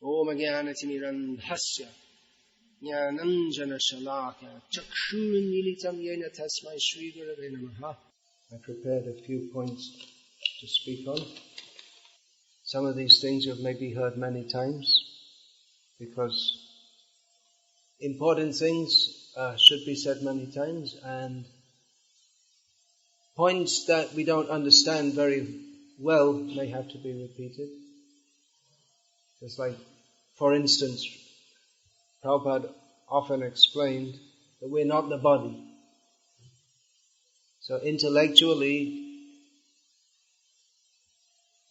Om Jnanatimirandhasya Jnananjana Shalaka Chakshurunmilitam Yena Tasmai Shri Gurave Namaha. I prepared a few points to speak on. Some of these things you've maybe heard many times, because important things should be said many times, and points that we don't understand very well may have to be repeated. Just like, for instance, Prabhupada often explained that we're not the body. So intellectually,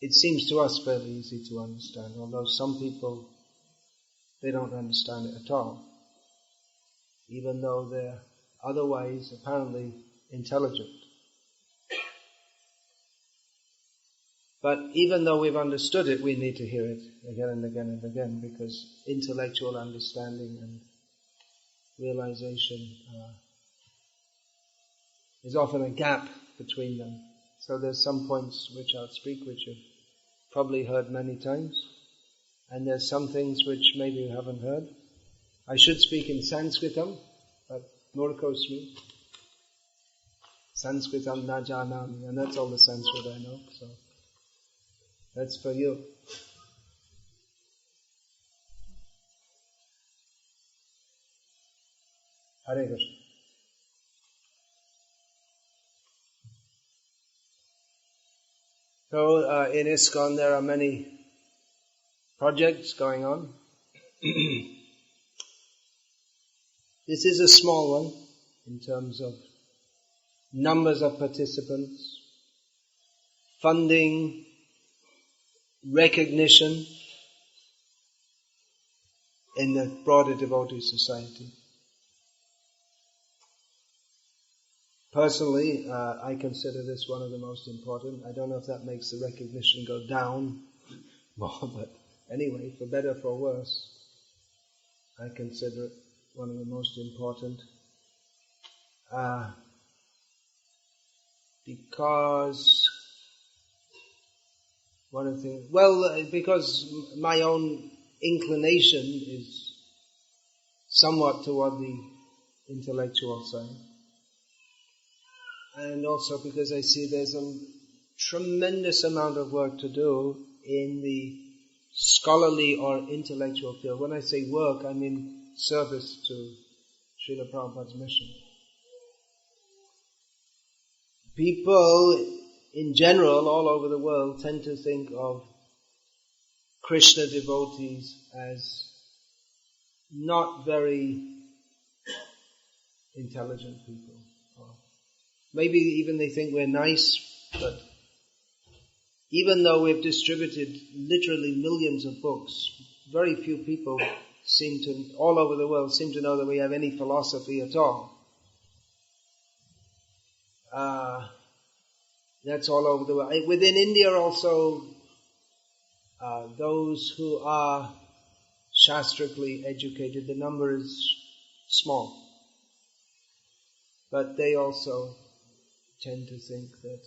it seems to us fairly easy to understand, although some people, they don't understand it at all, even though they're otherwise apparently intelligent. But even though we've understood it, we need to hear it again and again and again, because intellectual understanding and realization is often a gap between them. So there's some points which I'll speak which you've probably heard many times, and there's some things which maybe you haven't heard. I should speak in Sanskritam, but Murkosmi. Sanskritam na janami, and that's all the Sanskrit I know, so that's for you. Hare Krishna. So in ISKCON there are many projects going on. This is a small one in terms of numbers of participants, funding, recognition in the broader devotee society. Personally, I consider this one of the most important. I don't know if that makes the recognition go down more, but anyway, for better or for worse, I consider it one of the most important. Because one of the things, because my own inclination is somewhat toward the intellectual side. And also because I see there's a tremendous amount of work to do in the scholarly or intellectual field. When I say work, I mean service to Srila Prabhupada's mission. People in general, all over the world, tend to think of Krishna devotees as not very intelligent people. Maybe even they think we're nice, but even though we've distributed literally millions of books, very few people all over the world seem to know that we have any philosophy at all. That's all over the world. Within India also, those who are shastrically educated, the number is small. But they also tend to think that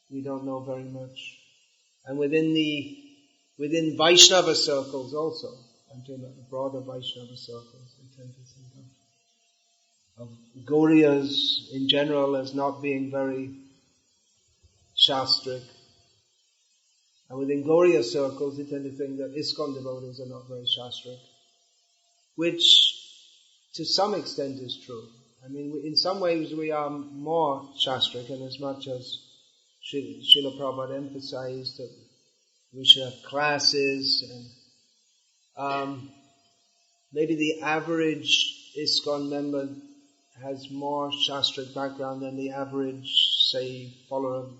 we don't know very much. And within Vaishnava circles also, I'm talking about the broader Vaishnava circles, they tend to think of Gauriyas in general as not being very shastric. And within Gauriya circles, they tend to think that ISKCON devotees are not very shastric, which to some extent is true. I mean, in some ways we are more shastric, and as much as Srila Prabhupada emphasized that we should have classes, and maybe the average ISKCON member has more shastric background than the average, say, follower of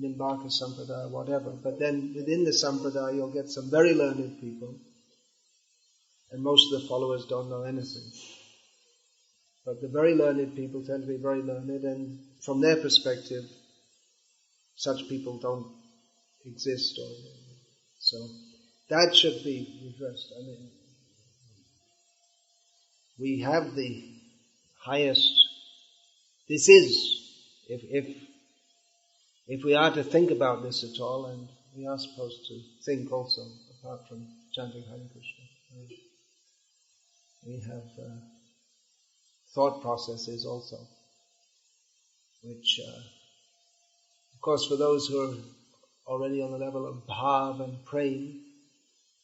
Nimbaka Sampradaya, whatever. But then within the Sampradaya you'll get some very learned people, and most of the followers don't know anything. But the very learned people tend to be very learned, and from their perspective, such people don't exist. So that should be redressed. I mean, we have the highest. This is, if we are to think about this at all, and we are supposed to think also, apart from chanting Hare Krishna. We have thought processes also, which, of course, for those who are already on the level of bhav and prem,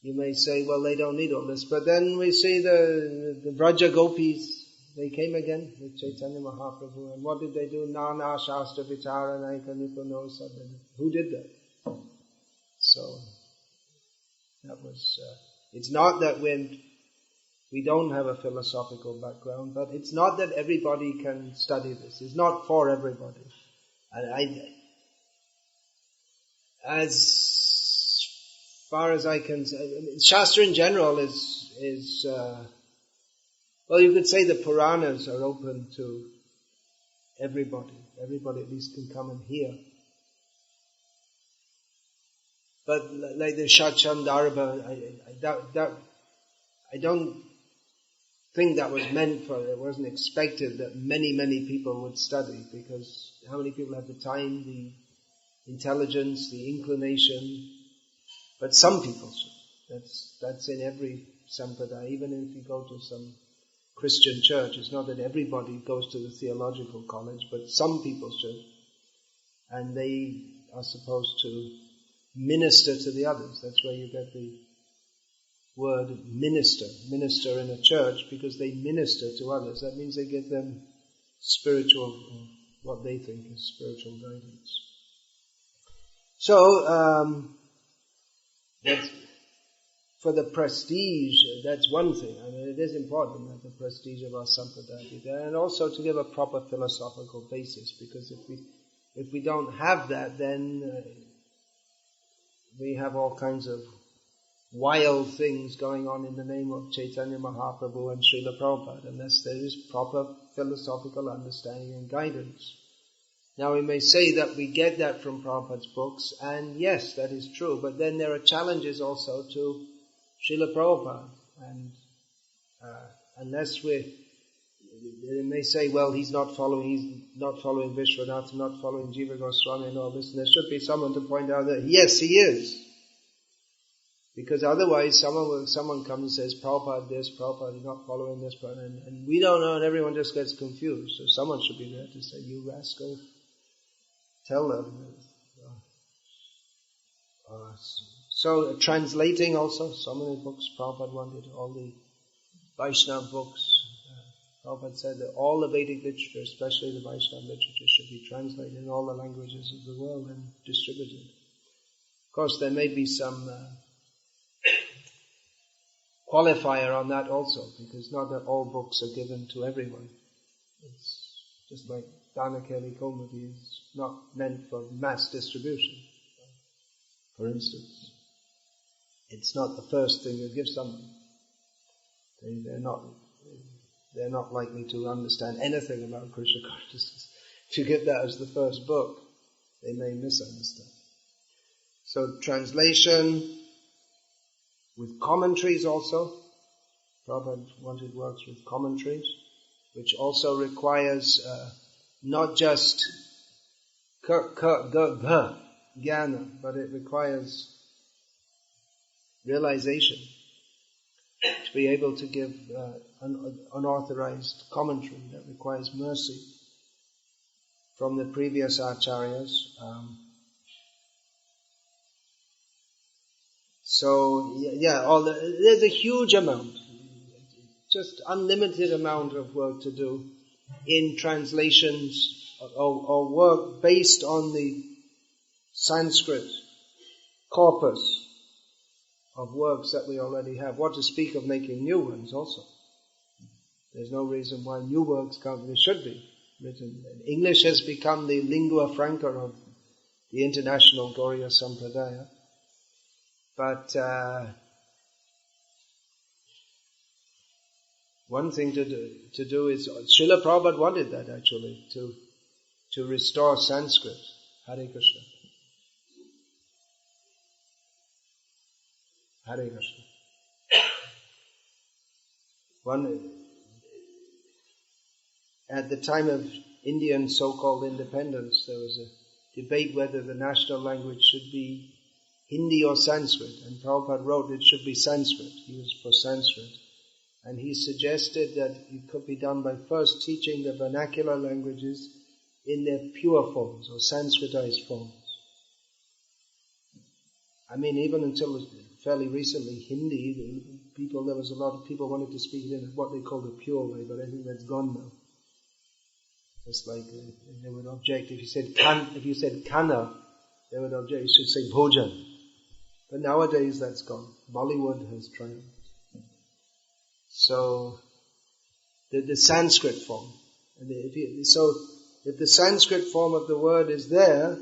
you may say, well, they don't need all this. But then we see the Vraja Gopis, they came again with Chaitanya Mahaprabhu. And what did they do? Nana Shastra Vichara Naika Nipuno Sadhana. Who did that? So, that was, it's not that we don't have a philosophical background, but it's not that everybody can study this. It's not for everybody. And as far as I can say, Shastra in general is well, you could say the Puranas are open to everybody. Everybody at least can come and hear. But like the Shachandarbha, I don't think that was meant for, it wasn't expected that many people would study, because how many people have the time, the intelligence, the inclination? But some people should. That's in every sampradaya. Even if you go to some Christian church, it's not that everybody goes to the theological college, but some people should. And they are supposed to minister to the others. That's where you get the word minister in a church, because they minister to others. That means they give them spiritual, what they think is spiritual guidance. So, that's, for the prestige, that's one thing. I mean, it is important that the prestige of our sampradaya be there, and also to give a proper philosophical basis, because if we don't have that, then we have all kinds of wild things going on in the name of Chaitanya Mahaprabhu and Srila Prabhupada, unless there is proper philosophical understanding and guidance. Now we may say that we get that from Prabhupada's books, and yes, that is true, but then there are challenges also to Srila Prabhupada, and unless they may say, well, he's not following Vishwanath, not following Jiva Goswami and all this, and there should be someone to point out that, yes, he is. Because otherwise someone comes and says, Prabhupada this, Prabhupada is not following this, and we don't know, and everyone just gets confused. So someone should be there to say, you rascal, tell them. So translating also, so many books Prabhupada wanted, all the Vaishnava books. Prabhupada said that all the Vedic literature, especially the Vaishnava literature, should be translated in all the languages of the world and distributed. Of course, there may be some qualifier on that also, because not that all books are given to everyone. It's just like Dhanakeli Kaumudi is not meant for mass distribution, for instance. It's not the first thing you give someone. They're not likely to understand anything about Krishna consciousness. If you give that as the first book, they may misunderstand. So translation with commentaries also. Prabhupada wanted works with commentaries, which also requires not just jnana, but it requires realization to be able to give unauthorized commentary. That requires mercy from the previous acharyas. There's a huge amount, just unlimited amount of work to do in translations or work based on the Sanskrit corpus of works that we already have. What to speak of making new ones also. There's no reason why new works can't, they should be written. English has become the lingua franca of the international Gauriya Sampradaya. But one thing to do is, Srila Prabhupada wanted that actually, to restore Sanskrit. Hare Krishna. Hare Krishna. At the time of Indian so-called independence, there was a debate whether the national language should be Hindi or Sanskrit. And Prabhupada wrote it should be Sanskrit. He was for Sanskrit. And he suggested that it could be done by first teaching the vernacular languages in their pure forms or Sanskritized forms. I mean, even until fairly recently, Hindi, there was a lot of people wanted to speak it in what they call the pure way, but I think that's gone now. Just like they would object if you said kana, they would object. You should say bhojan. But nowadays that's gone. Bollywood has triumphed. So the Sanskrit form. And if the Sanskrit form of the word is there,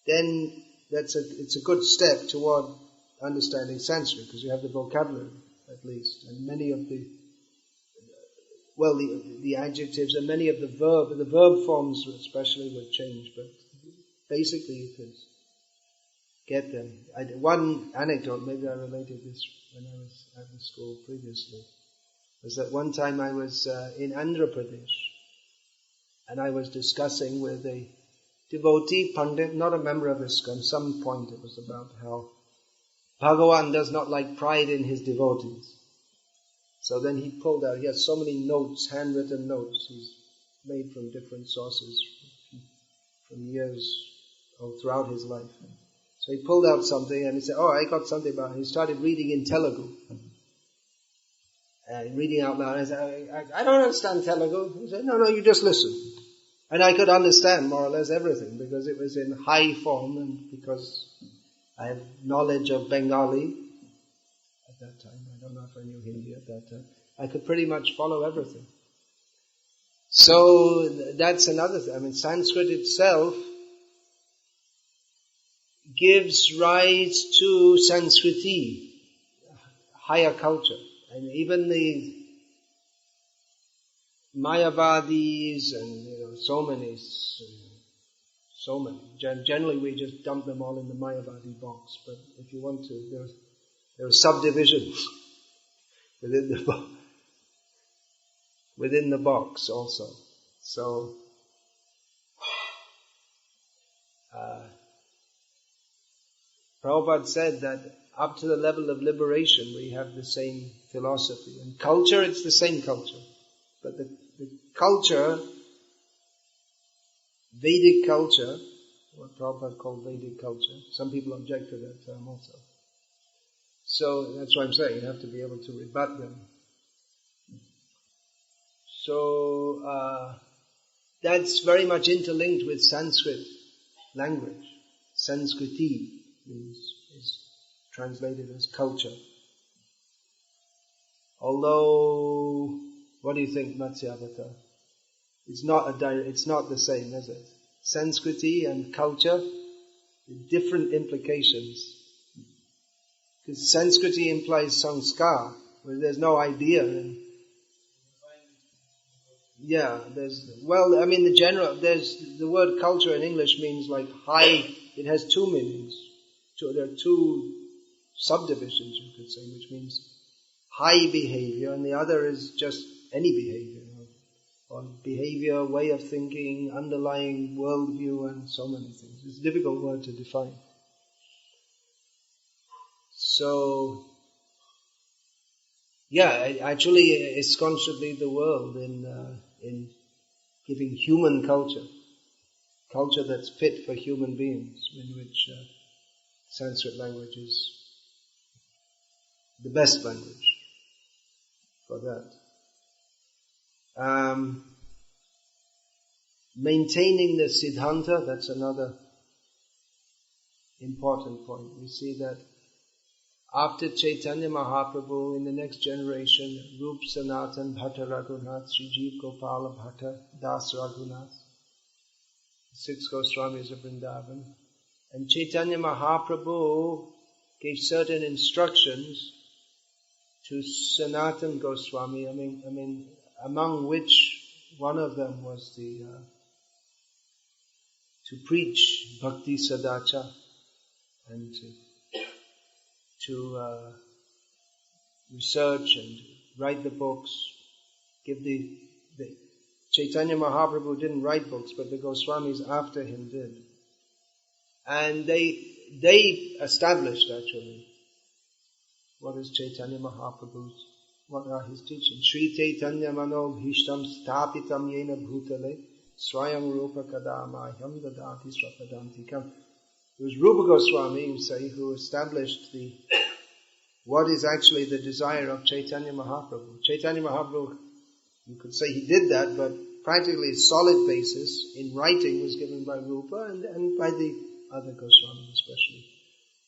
then it's a good step toward understanding Sanskrit, because you have the vocabulary at least, and many of the adjectives and many of the verb forms especially will change, but basically you can get them. One anecdote, maybe I related this when I was at the school previously, was that one time I was in Andhra Pradesh, and I was discussing with a devotee Pandit, not a member of ISKCON, some point it was about how Bhagavan does not like pride in his devotees. So then he pulled out, he has so many notes, handwritten notes, he's made from different sources from years throughout his life. So he pulled out something and he said, I got something about it. He started reading in Telugu. Reading out loud. I said, I don't understand Telugu. He said, no, you just listen. And I could understand more or less everything because it was in high form and because I have knowledge of Bengali at that time. I don't know if I knew Hindi at that time. I could pretty much follow everything. So that's another thing. I mean, Sanskrit itself gives rise to Sanskriti, higher culture. And even the Mayavadis and so many. Generally we just dump them all in the Mayavadi box. But if you want to, there are subdivisions within the box also. So Prabhupada said that up to the level of liberation we have the same philosophy. And culture, it's the same culture. But the culture, Vedic culture, what Prabhupada called Vedic culture, some people object to that term also. So that's what I'm saying, you have to be able to rebut them. So that's very much interlinked with Sanskrit language. Sanskriti is translated as culture. Although, what do you think, Matsyavata? It's not the same, is it? Sanskriti and culture, different implications. Because Sanskriti implies sanskar, where there's no idea. The word culture in English means like high, it has two meanings. There are two subdivisions, you could say, which means high behavior, and the other is just any behavior. Or behavior, way of thinking, underlying worldview, and so many things. It's a difficult word to define. So, actually ISKCON should lead the world in giving human culture that's fit for human beings, in which Sanskrit language is the best language for that. Maintaining the Siddhanta, that's another important point. We see that after Chaitanya Mahaprabhu, in the next generation, Rup Sanatan Bhatta Raghunath, Sri Jeev Gopala Bhatta Das Raghunath, 6 Goswamis of Vrindavan, and Chaitanya Mahaprabhu gave certain instructions to Sanatan Goswami, among which one of them was to preach Bhakti Sadacha and to research and write the books, give the Chaitanya Mahaprabhu didn't write books, but the Goswamis after him did. And they established actually what is Chaitanya Mahaprabhu's, what are his teachings. Sri Chaitanya Mano Bhishtam Stapitam Yena Bhutale Swayam Rupa Kadamahyam Dadati Swapadantikam. It was Rupa Goswami, you say, who established what is actually the desire of Chaitanya Mahaprabhu. Chaitanya Mahaprabhu, you could say he did that, but practically a solid basis in writing was given by Rupa and by the other Goswamis, especially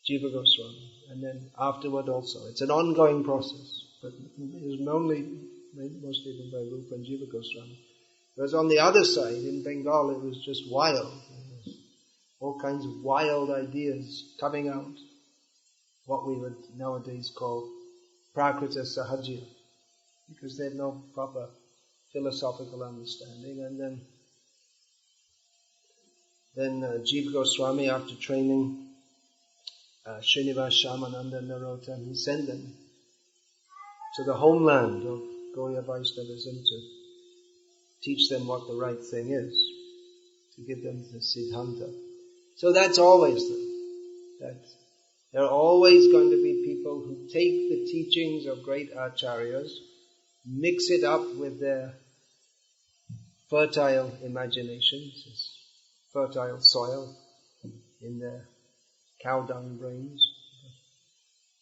Jiva Goswami, and then afterward also. It's an ongoing process, but it was mostly given by Rupa and Jiva Goswami. Whereas on the other side, in Bengal, it was just wild. All kinds of wild ideas coming out. What we would nowadays call Prakrita Sahajya, because they had no proper philosophical understanding. And then Jiva Goswami, after training Srinivas Shamananda and Narottam, he sent them to the homeland of Gaudiya Vaishnavism to teach them what the right thing is, to give them the Siddhanta. So that's always that there are always going to be people who take the teachings of great acharyas, mix it up with their fertile imaginations, this fertile soil in their cow dung brains.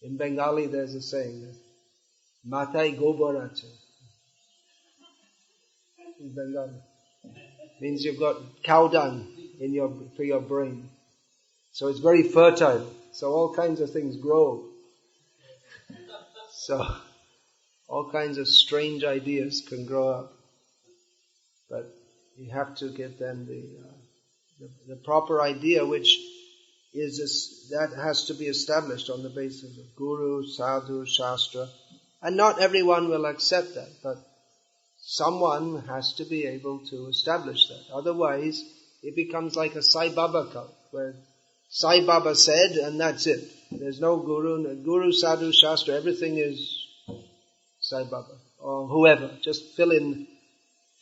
In Bengali there's a saying that Matai Gobarache. In Bengali. Means you've got cow dung for your brain. So it's very fertile. So all kinds of things grow. So all kinds of strange ideas can grow up. But you have to give them the proper idea, which that has to be established on the basis of Guru, Sadhu, Shastra. And not everyone will accept that, but someone has to be able to establish that. Otherwise, it becomes like a Sai Baba cult, where Sai Baba said, and that's it. There's no Guru, Sadhu, Shastra, everything is Sai Baba, or whoever. Just fill in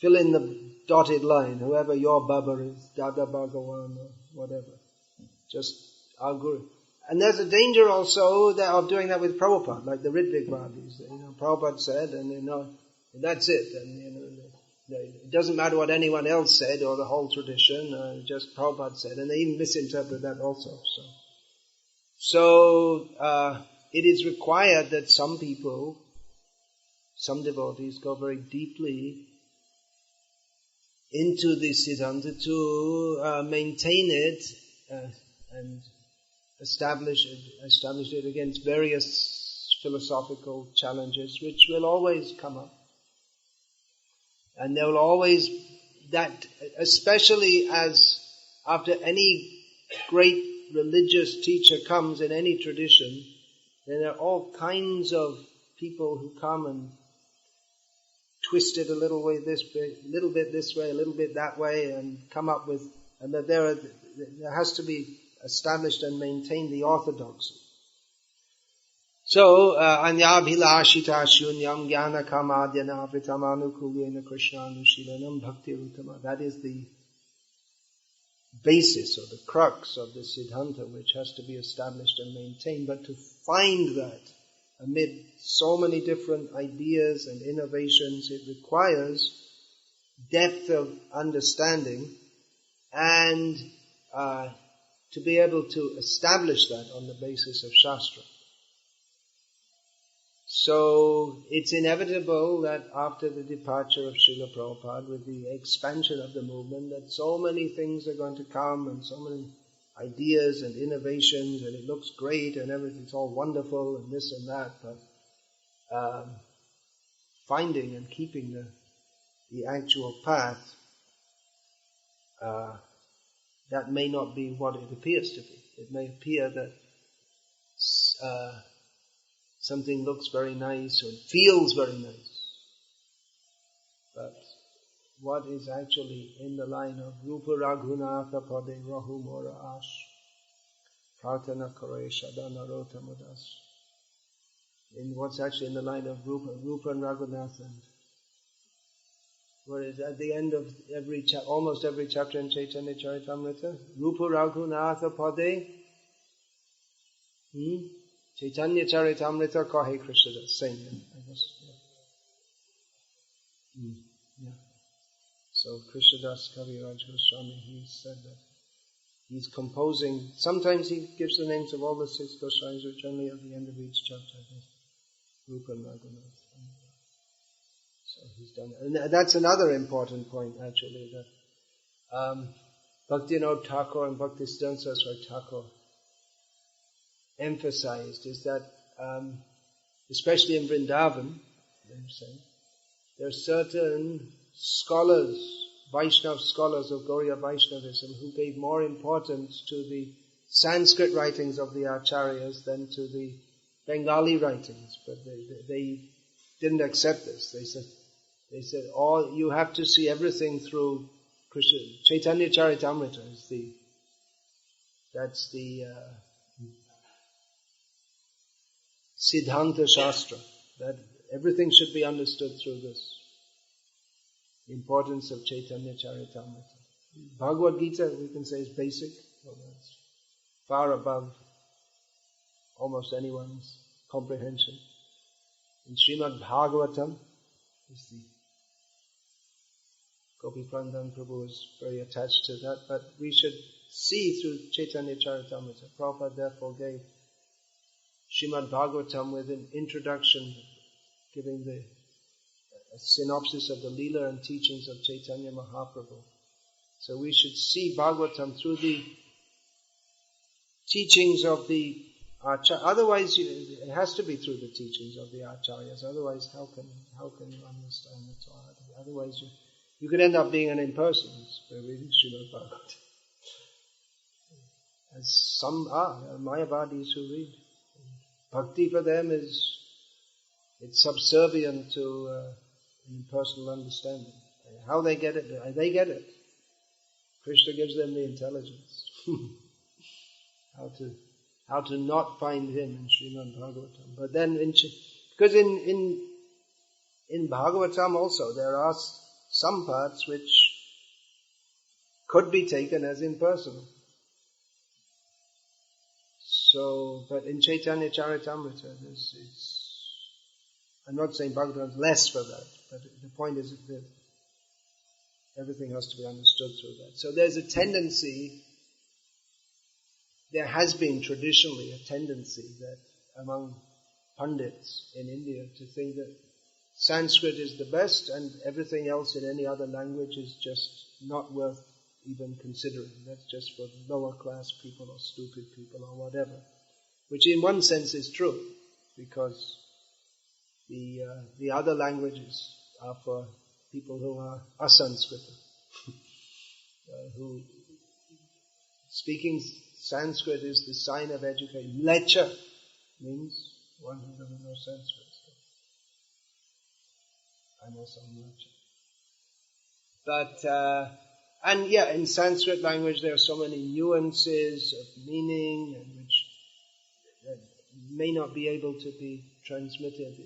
the dotted line, whoever your Baba is, Dada Bhagawan or whatever. Just our Guru. And there's a danger also of doing that with Prabhupada, like the Ritvikvadis. Prabhupada said, and that's it. And it doesn't matter what anyone else said or the whole tradition, just Prabhupada said. And they even misinterpret that also. So it is required that some people, some devotees, go very deeply into the Siddhanta to maintain it and establish it against various philosophical challenges which will always come up. And there will always, especially as after any great religious teacher comes in any tradition, then there are all kinds of people who come and twist it a little bit this way, a little bit that way, and come up with, and that there has to be established and maintained the orthodoxy. So, anyabhilashita shunyam jnana kamadhyana vritamanu krishna anushilanam bhakti ruttama. That is the basis or the crux of the Siddhanta, which has to be established and maintained. But to find that amid so many different ideas and innovations, it requires depth of understanding and to be able to establish that on the basis of Shastra. So it's inevitable that after the departure of Srila Prabhupada, with the expansion of the movement, that so many things are going to come and so many ideas and innovations, and it looks great and everything's all wonderful and this and that, but finding and keeping the actual path, that may not be what it appears to be. It may appear that something looks very nice or feels very nice, but what is actually in the line of Rupa Raghunatha Pade Rahu Mora Ash Pratana Kare Shadana Rotamadas, in what's actually in the line of Rupa and Raghunatha, and what is at the end of almost every chapter in Chaitanya Charitamrita, Rupa Raghunatha Pade Chaitanya Charitamrita Kahe Krishnadas, same, I guess. Yeah. So Krishnadas Kaviraj Goswami, he said that he's composing, sometimes he gives the names of all the 6 Goswamis, which only at the end of each chapter, I guess. Rupa and Raghunath. So he's done it. And that's another important point, actually, that Bhaktivinoda Thakur and Bhaktisiddhanta Saraswati Thakur emphasized is that, especially in Vrindavan, there are certain scholars, Vaishnava scholars of Gauriya Vaishnavism, who gave more importance to the Sanskrit writings of the Acharyas than to the Bengali writings. But they didn't accept this. They said, all you have to see everything through Krishna. Chaitanya Charitamrita that's the Siddhanta Shastra. That everything should be understood through this. The importance of Chaitanya Charitamrita. Bhagavad Gita, we can say, is basic. Well, that's far above almost anyone's comprehension. In Srimad Bhagavatam, is the Gopi Prandan Prabhu is very attached to that, but we should see through Chaitanya Charitamrita. Prabhupada therefore gave Srimad Bhagavatam with an introduction, giving a synopsis of the Leela and teachings of Chaitanya Mahaprabhu. So we should see Bhagavatam through the teachings of the Acharyas. Otherwise, it has to be through the teachings of the Acharyas. Otherwise, how can you understand it? Otherwise, you could end up being an impersonalist by reading Srimad Bhagavatam. As some are, Mayavadis who read. Bhakti for them it's subservient to an impersonal understanding. How they get it, they get it. Krishna gives them the intelligence. How to not find him in Srimad Bhagavatam. But then, because in Bhagavatam also, there are some parts which could be taken as impersonal. So, but in Chaitanya Charitamrita, I'm not saying Bhagavatam is less for that, but the point is that everything has to be understood through that. So there's a tendency, there has been traditionally a tendency that among pundits in India to think that Sanskrit is the best and everything else in any other language is just not worth even considering. That's just for lower class people or stupid people or whatever. Which in one sense is true, because the other languages are for people who are asanskrita. Who speaking Sanskrit is the sign of education. Lecha means one who doesn't know Sanskrit. I know some Lecha. But and yeah, in Sanskrit language there are so many nuances of meaning and which may not be able to be transmitted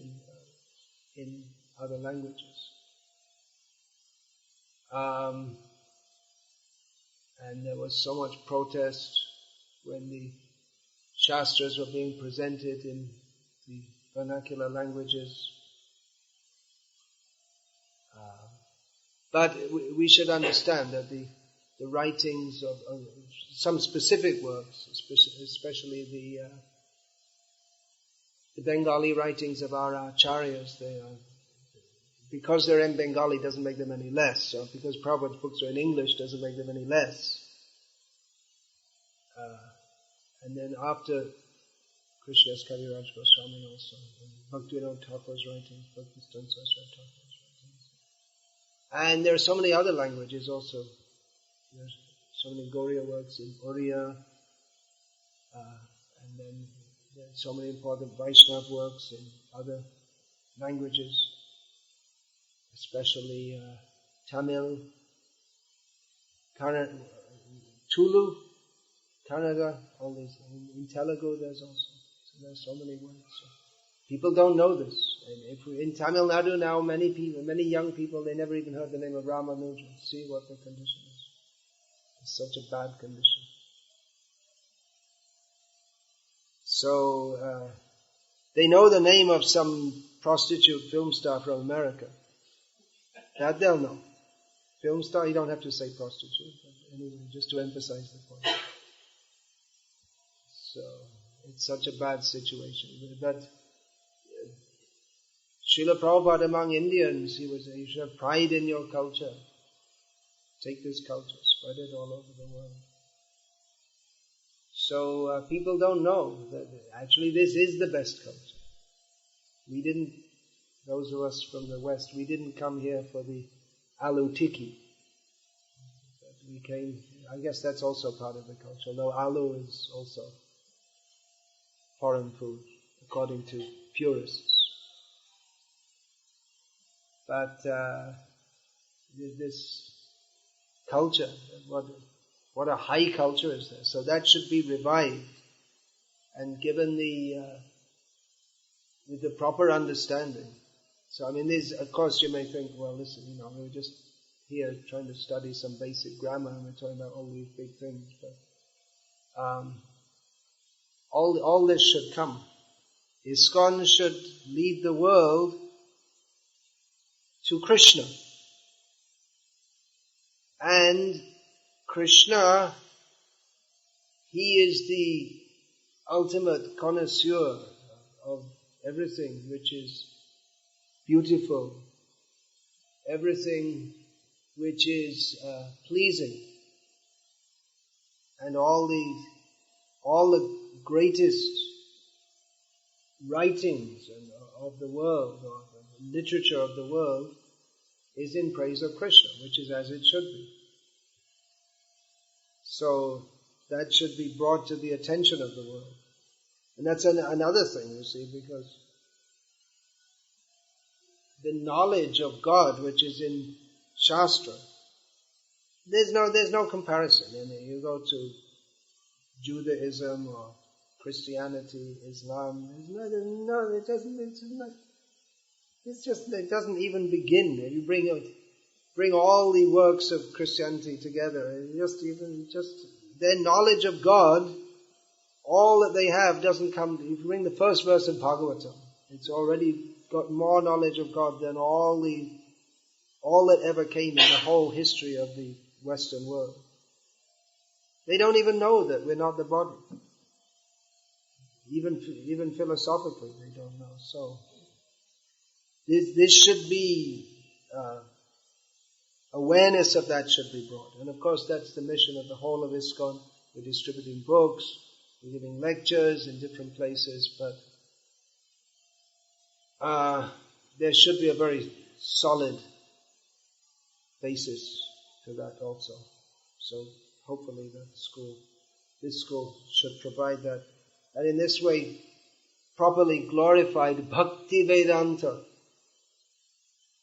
in other languages. And there was so much protest when the Shastras were being presented in the vernacular languages. But we should understand that the writings of some specific works, especially the Bengali writings of our Acharyas, because they're in Bengali doesn't make them any less. So because Prabhupada's books are in English doesn't make them any less. And then after Krishnadas Kaviraj Goswami also, Bhaktivinoda Thakur's writings, Bhaktisiddhanta Saraswati Thakur's writings. And there are so many other languages also. There's so many Gauriya works in Oriya, and then there are so many important Vaishnava works in other languages, especially Tamil, Tulu, Kannada, all these. In Telugu there's also. So there's so many words. So people don't know this. And in Tamil Nadu now, many young people, they never even heard the name of Ramanuja. See what the condition is. It's such a bad condition. So they know the name of some prostitute film star from America. That they'll know. Film star, you don't have to say prostitute, but anyway, just to emphasize the point. So it's such a bad situation. But Srila Prabhupada among Indians, he was, you should have pride in your culture. Take this culture, spread it all over the world. So people don't know that actually this is the best culture. Those of us from the West, we didn't come here for the aloo tikki. We came, I guess that's also part of the culture, although aloo is also foreign food, according to purists. But this culture, what a high culture is there. So that should be revived and given with the proper understanding. So I mean, of course you may think, well listen, we're just here trying to study some basic grammar and we're talking about all these big things, but all this should come. ISKCON should lead the world to Krishna. And Krishna, he is the ultimate connoisseur of everything which is beautiful, everything which is pleasing, and all the greatest writings of the world, or the literature of the world, is in praise of Krishna, which is as it should be. So that should be brought to the attention of the world. And that's another thing, you see, because the knowledge of God which is in Shastra, there's no comparison. You go to Judaism or Christianity, Islam, it doesn't even begin. You bring all the works of Christianity together, their knowledge of God, all that they have doesn't come. If you bring the first verse of Bhagavatam, it's already got more knowledge of God than all that ever came in the whole history of the Western world. They don't even know that we're not the body. Even philosophically, they don't know. So this should be awareness of that should be brought, and of course that's the mission of the whole of ISKCON. We're distributing books, we're giving lectures in different places, but there should be a very solid basis to that also. So hopefully this school should provide that. And in this way, properly glorified Bhakti Vedanta,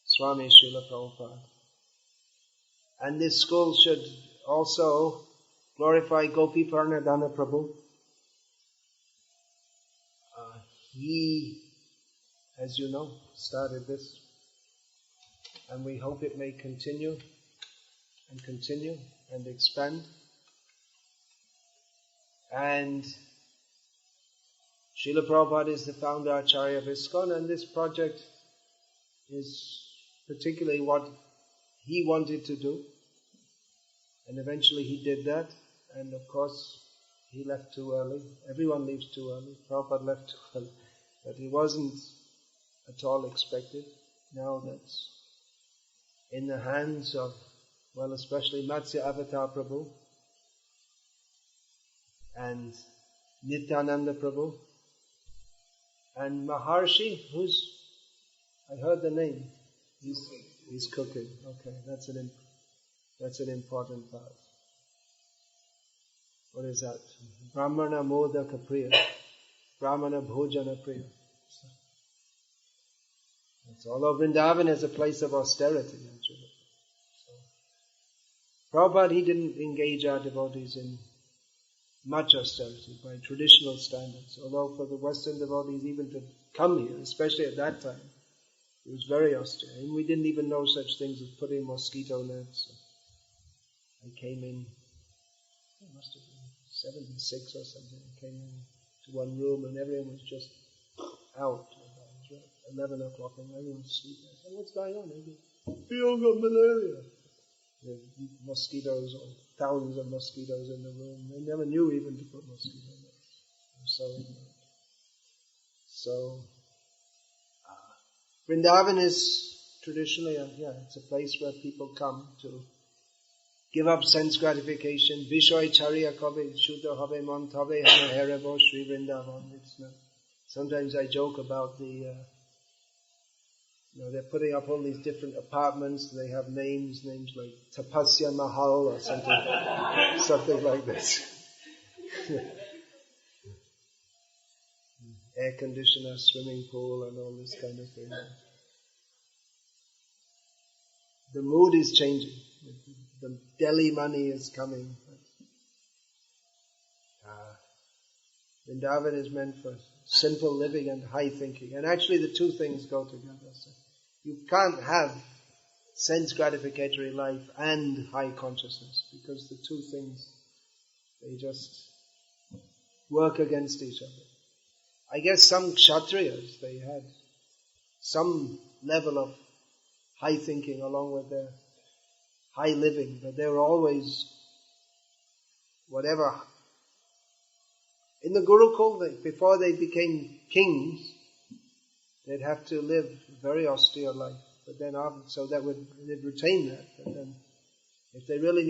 Swami Srila Prabhupada. And this school should also glorify Gopi Parnadana Prabhu. He, as you know, started this. And we hope it may continue and expand. And Srila Prabhupada is the founder Acharya of ISKCON, and this project is particularly what he wanted to do. And eventually he did that. And of course, he left too early. Everyone leaves too early. Prabhupada left too early. But he wasn't at all expected. Now that's in the hands of, well, especially Matsya Avatar Prabhu and Nityananda Prabhu and Maharshi, I heard the name. He's cooking. Okay, that's an important part. What is that? Brahmana Modaka Priya. Brahmana Bhojana Priya. It's although Vrindavan is a place of austerity, actually. So, Prabhupada, he didn't engage our devotees in much austerity by traditional standards. Although for the Western devotees even to come here, especially at that time, it was very austere. And we didn't even know such things as putting mosquito nets. I came in, it must have been 76 or something, I came in to one room and everyone was just out. It was 11 o'clock and everyone was sleeping. I said, what's going on? They said, we all got malaria. The mosquitoes, or thousands of mosquitoes in the room. They never knew even to put mosquito nets. I'm so ignorant. So, Vrindavan is traditionally, it's a place where people come to give up sense gratification. Vishoy charya kabe shuddha habe man tabe hana herebo Sri Vrindavan. Sometimes I joke about they're putting up all these different apartments. They have names like Tapasya Mahal or something like this. Air conditioner, swimming pool, and all this kind of thing. The mood is changing. The Delhi money is coming. Vrindavan is meant for simple living and high thinking. And actually the two things go together. So you can't have sense gratificatory life and high consciousness, because the two things, they just work against each other. I guess some kshatriyas, they had some level of high thinking along with their high living, but they were always, whatever. In the Gurukul, before they became kings, they'd have to live a very austere life. But then so they'd retain that. But then, if they really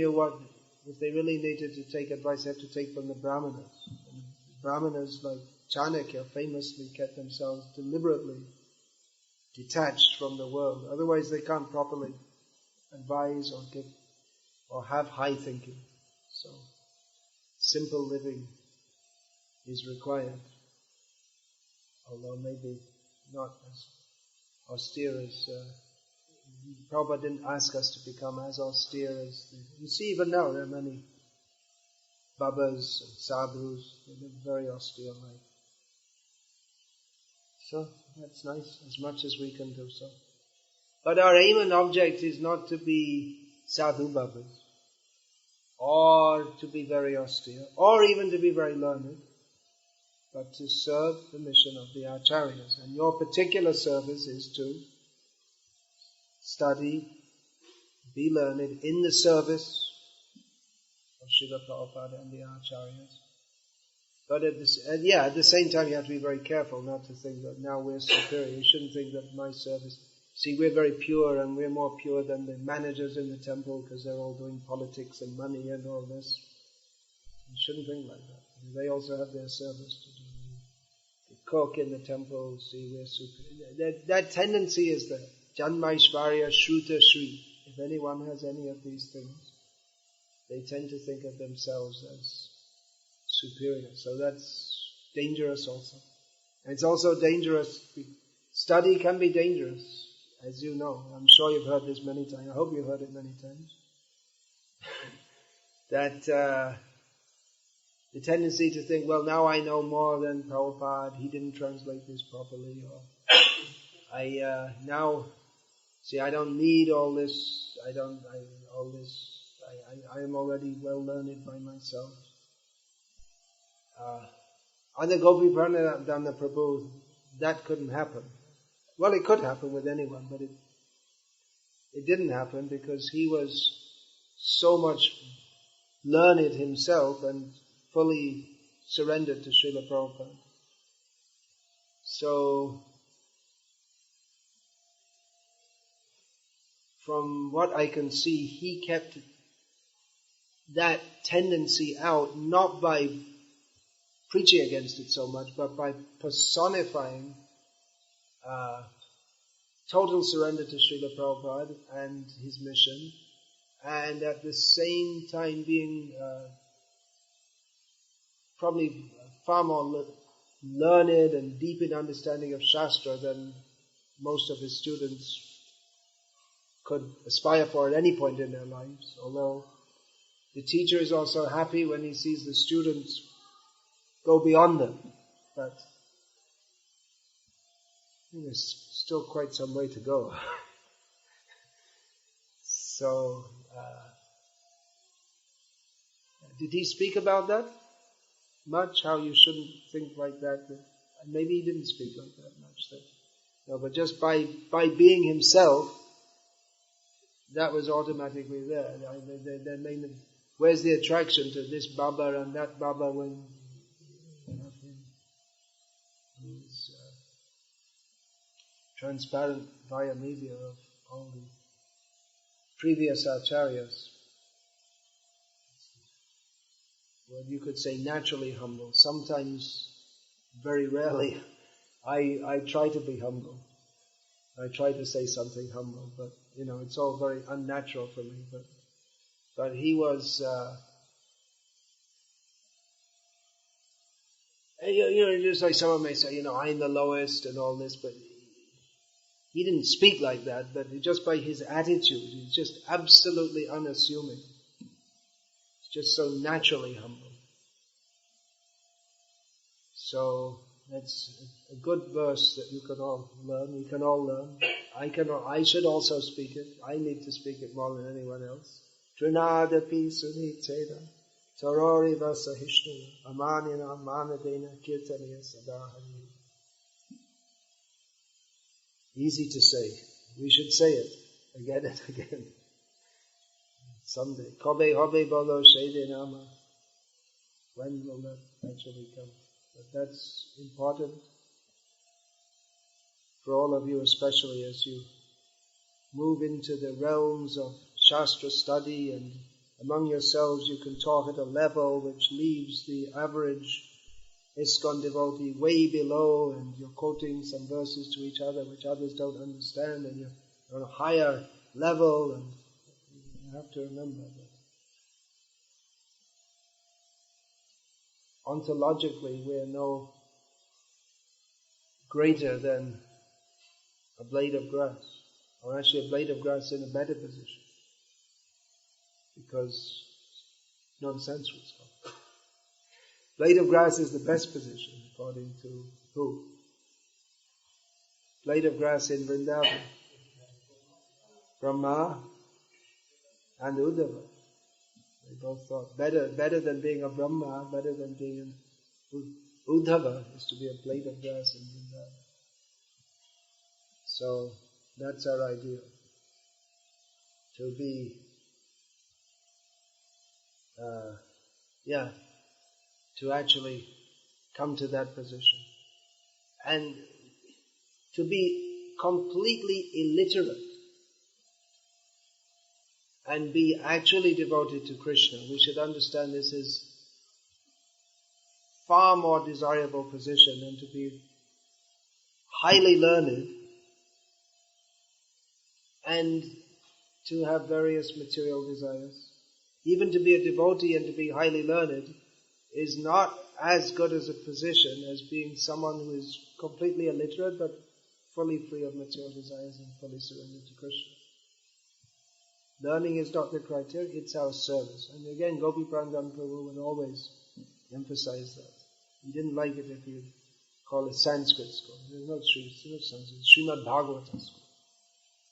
needed to take advice, they had to take from the Brahmanas. And the Brahmanas, like Chanakya, famously kept themselves deliberately detached from the world. Otherwise they can't properly advise or give or have high thinking. So simple living is required, although maybe not as austere as Prabhupada didn't ask us to become as austere as you see even now. There are many babas and sadhus, they live very austere life. So that's nice, as much as we can do so. But our aim and object is not to be sadhu babas, or to be very austere, or even to be very learned, but to serve the mission of the acharyas. And your particular service is to study, be learned in the service of Srila Prabhupada and the acharyas. But at the same time you have to be very careful not to think that now we're superior. You shouldn't think that my service, see, we're very pure and we're more pure than the managers in the temple because they're all doing politics and money and all this. You shouldn't think like that. They also have their service to do. The cook in the temple, see, we're superior. That tendency is there. Janmaishvarya Shruta Shri. If anyone has any of these things, they tend to think of themselves as superior. So that's dangerous also. And it's also dangerous. Study can be dangerous, as you know. I'm sure you've heard this many times. I hope you've heard it many times. That the tendency to think, well, now I know more than Prabhupada, he didn't translate this properly, or I don't need all this, I am already well learned by myself. Under Gopi Pranadana Prabhu, that couldn't happen. Well, it could happen with anyone, but it didn't happen because he was so much learned himself and fully surrendered to Srila Prabhupada. So, from what I can see, he kept that tendency out, not by preaching against it so much, but by personifying total surrender to Srila Prabhupada and his mission, and at the same time being probably far more learned and deep in understanding of Shastra than most of his students could aspire for at any point in their lives. Although the teacher is also happy when he sees the students go beyond them. But there's still quite some way to go. So, did he speak about that? much, how you shouldn't think like that. Maybe he didn't speak like that much. No, but just by being himself, that was automatically there. Where's the attraction to this Baba and that Baba when you have him who's transparent via media of all the previous acharyas? Well, you could say naturally humble. Sometimes, very rarely, I try to be humble. I try to say something humble, but it's all very unnatural for me. But he was, just like someone may say, I'm the lowest and all this, but he didn't speak like that. But just by his attitude, he's just absolutely unassuming. Just so naturally humble. So that's a good verse that you can all learn. We can all learn. I should also speak it. I need to speak it more than anyone else. Trinadapi suniteda tarori vasahishnu amanina manadena kirtaniya sadahani. Easy to say. We should say it again and again. Someday. Kobe hobe bolo shede nama. When will that actually come? But that's important for all of you, especially as you move into the realms of Shastra study, and among yourselves you can talk at a level which leaves the average ISKCON devotee way below, and you're quoting some verses to each other which others don't understand, and you're on a higher level, and you have to remember that ontologically we are no greater than a blade of grass, or actually a blade of grass in a better position, because non-Sanskrit's called. Blade of grass is the best position according to who? Blade of grass in Vrindavan, Brahma and Uddhava. They both thought better than being a Brahma, better than being an Uddhava is to be a blade of grass in Vrindavan. So that's our ideal. To be, to actually come to that position. And to be completely illiterate and be actually devoted to Krishna. We should understand this is far more desirable position than to be highly learned and to have various material desires. Even to be a devotee and to be highly learned is not as good as a position as being someone who is completely illiterate but fully free of material desires and fully surrendered to Krishna. Learning is not the criteria, it's our service. And again, Gopi Prandan Prabhu would always emphasize that. He didn't like it if you call it Sanskrit school. There's no Sanskrit, Srimad Bhagavata school.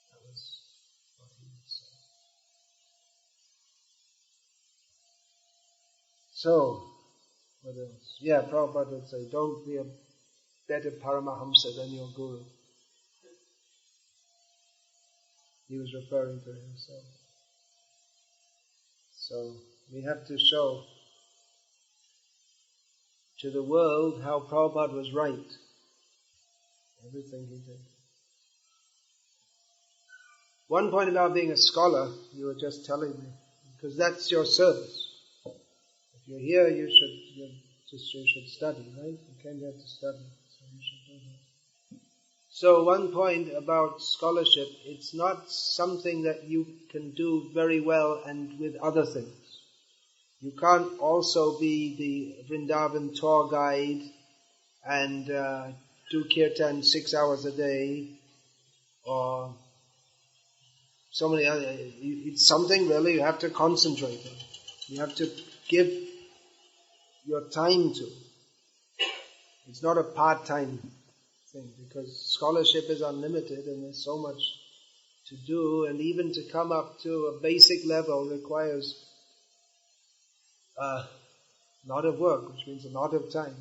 That was what he would say. So, what else? Yeah, Prabhupada would say, don't be a better Paramahamsa than your Guru. He was referring to himself. So, we have to show to the world how Prabhupada was right. Everything he did. One point about being a scholar, you were just telling me, because that's your service. If you're here, you should study, right? You came here to study, so you should do that. So one point about scholarship, it's not something that you can do very well and with other things. You can't also be the Vrindavan tour guide and do kirtan 6 hours a day, or so many other. It's something really you have to concentrate on. You have to give your time to. It's not a part-time thing, because scholarship is unlimited and there's so much to do, and even to come up to a basic level requires a lot of work, which means a lot of time.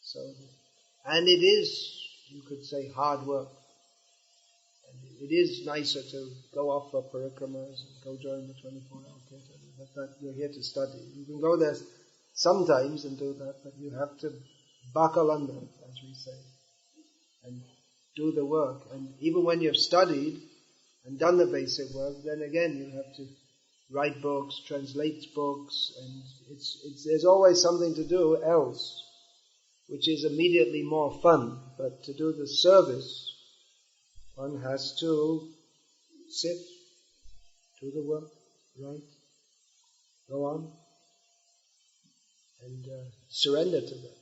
So, and it is, you could say, hard work. And it is nicer to go off for parikramas and go join the 24-hour kirtan, but that you're here to study. You can go there sometimes and do that, but you have to buckle under, as we say, and do the work. And even when you've studied and done the basic work, then again you have to write books, translate books, and there's always something to do else, which is immediately more fun. But to do the service, one has to sit, do the work, write, go on, and surrender to that.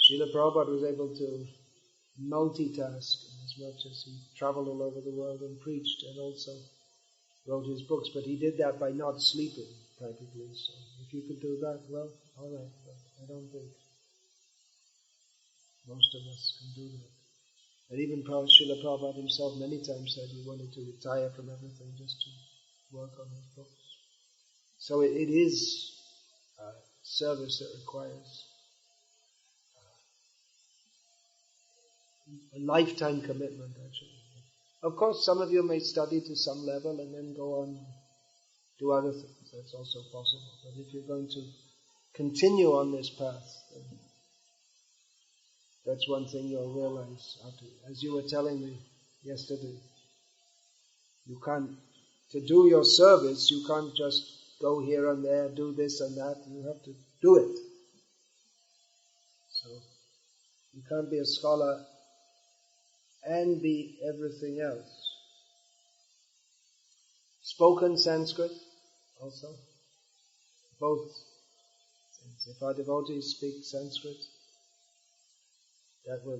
Srila Prabhupada was able to multitask as much as he traveled all over the world and preached and also wrote his books, but he did that by not sleeping practically. So if you could do that, well, all right, but I don't think most of us can do that. And even Srila Prabhupada himself many times said he wanted to retire from everything just to work on his books. So it is a service that requires a lifetime commitment, actually. Of course, some of you may study to some level and then go on do other things. That's also possible. But if you're going to continue on this path, then that's one thing you'll realize. As you were telling me yesterday, you can't, to do your service, you can't just go here and there, do this and that. You have to do it. So, you can't be a scholar and be everything else. Spoken Sanskrit also. Both things. If our devotees speak Sanskrit,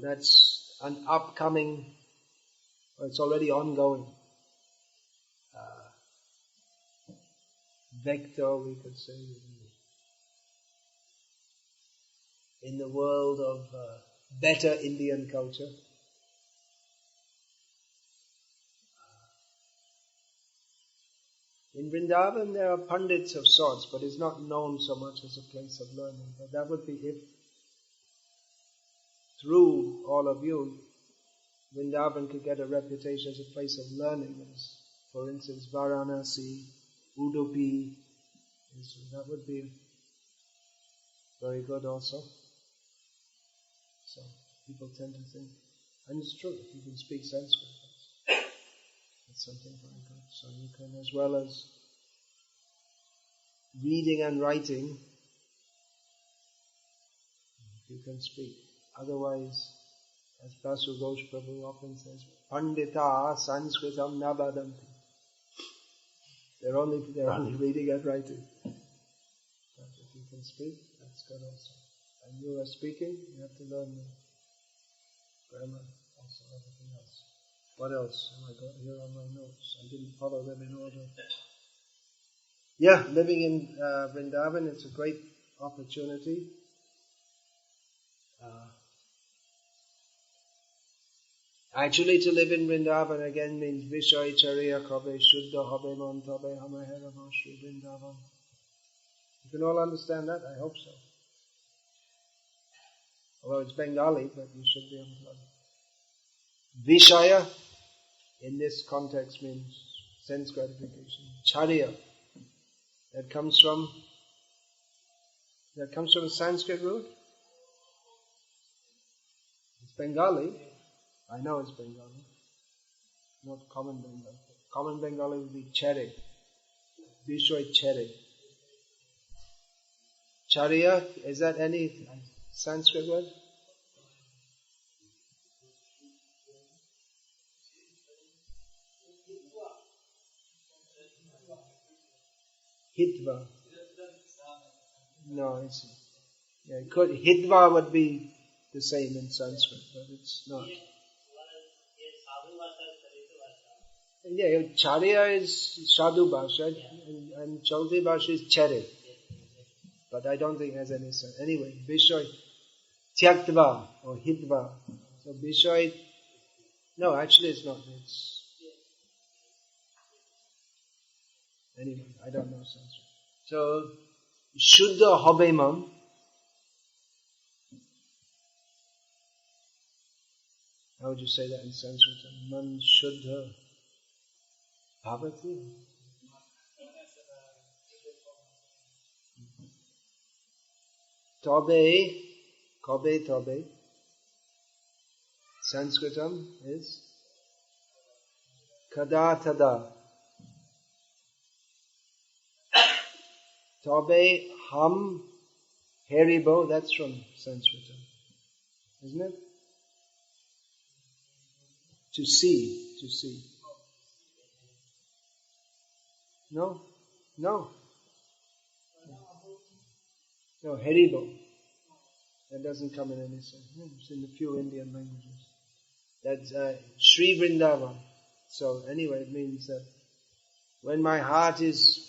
that's an upcoming, or it's already ongoing vector, we could say, in the world of better Indian culture. In Vrindavan there are pandits of sorts, but it's not known so much as a place of learning. But that would be if through all of you, Vrindavan could get a reputation as a place of learning, as for instance Varanasi, Udupi, that would be very good also. So people tend to think, and it's true, if you can speak Sanskrit, that's something very good. So you can, as well as reading and writing, you can speak. Otherwise, as Basu Ghosh Prabhu often says, Pandita Sanskritam na badanti. They're only reading and writing. But if you can speak, that's good also. And you are speaking, you have to learn the grammar, also everything else. What else have I got here on my notes? I didn't follow them in order. Yeah, living in Vrindavan, it's a great opportunity. Actually, to live in Vrindavan again means Vishay Charya Kabe Shuddha Habe Mantabe Hamahera Shri Vrindavan. You can all understand that? I hope so. Although it's Bengali, but you should be able to. Vishaya, in this context, means sense gratification. Charya, that comes from a Sanskrit root. It's Bengali. I know it's Bengali. Not common Bengali. Common Bengali would be Chere. Vishoy Chere. Charya, is that any Sanskrit word? Hitva. No, it could. Hitva would be the same in Sanskrit, but it's not. Yeah, Charya is Sadhu Bhasha and Chaudhary Bhasha is Chere. But I don't think it has any sense. Anyway, Vishoy Tyaktva or Hitva. So Vishoy, no, actually it's not. Anyway, I don't know Sanskrit. So, Shuddha hobe man. How would you say that in Sanskrit? Man Shuddha bhavati. Tobe, kobe tobe. Sanskritam is kada tada. Tobe ham heribo, that's from Sanskritam, isn't it? To see. No, heribo. That doesn't come in any sense. It's in a few Indian languages. That's Sri Vrindavan. So anyway, it means that when my heart is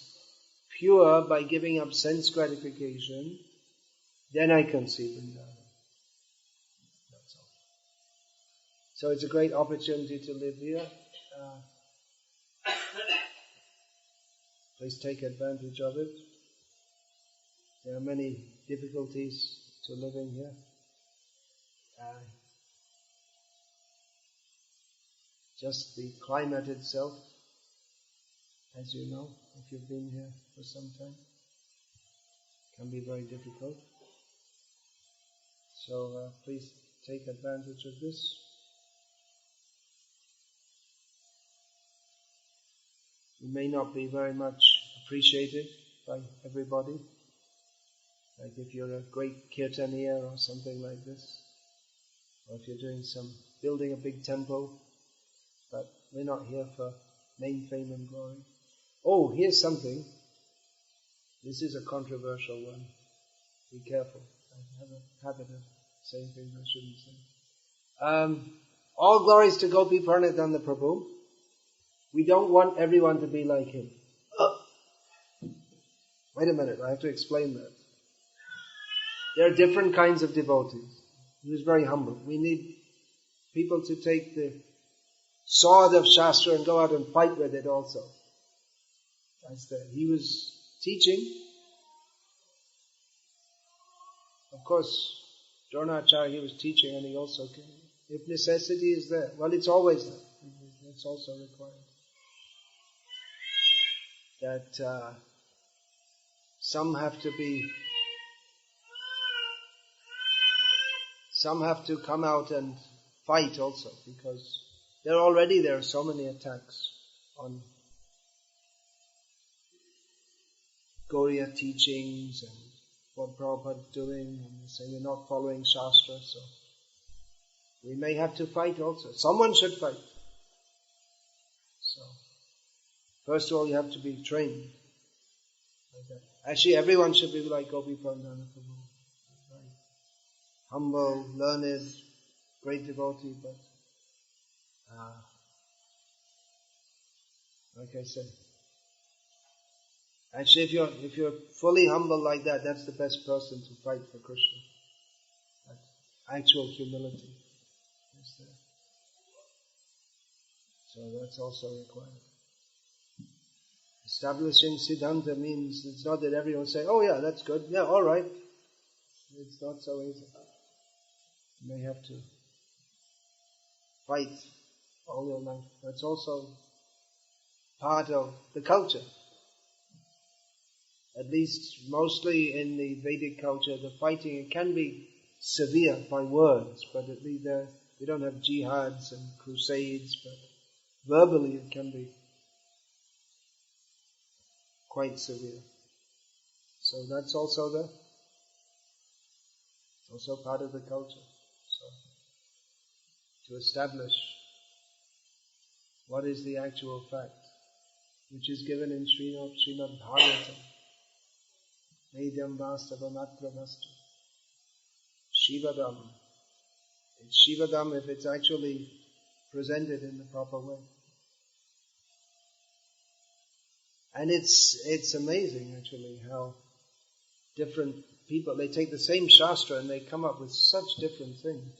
pure by giving up sense gratification, then I can see Vrindavan. That's all. So it's a great opportunity to live here. Please take advantage of it. There are many difficulties to living here. Just the climate itself, as you know, if you've been here for some time, can be very difficult. So please take advantage of this. You may not be very much appreciated by everybody. Like if you're a great kirtaniya or something like this, or if you're doing building a big temple, but we're not here for name, fame and glory. Oh, here's something. This is a controversial one. Be careful. I have a habit of saying things I shouldn't say. All glories to Gopi Pranitanda Prabhu. We don't want everyone to be like him. Wait a minute, I have to explain that. There are different kinds of devotees. He was very humble. We need people to take the sword of Shastra and go out and fight with it also. He was teaching. Of course, Dronacharya, he was teaching and he also came. If necessity is there, well, it's always there. It's also required. That some have to come out and fight also, because there are so many attacks on Gauriya teachings and what Prabhupada is doing, and they say we're not following Shastra, so we may have to fight also. Someone should fight. So, first of all, you have to be trained like that. Actually, everyone should be like Gopi Pranitanda Prabhu. Right? Humble, learned, great devotee, but like I said, actually, if you're fully humble like that, that's the best person to fight for Krishna. That actual humility is there. So that's also required. Establishing Siddhanta means it's not that everyone say, oh yeah, that's good, yeah, all right. It's not so easy. You may have to fight all your life. That's also part of the culture. At least mostly in the Vedic culture, the fighting, it can be severe by words, but at least we don't have jihads and crusades, but verbally it can be quite severe. So that's also there. It's also part of the culture. So, to establish what is the actual fact, which is given in Srimad Bhagavatam. Nedyam vastavam atra vastu. Shivadam. It's Shivadam if it's actually presented in the proper way. And it's amazing actually how different people, they take the same Shastra and they come up with such different things.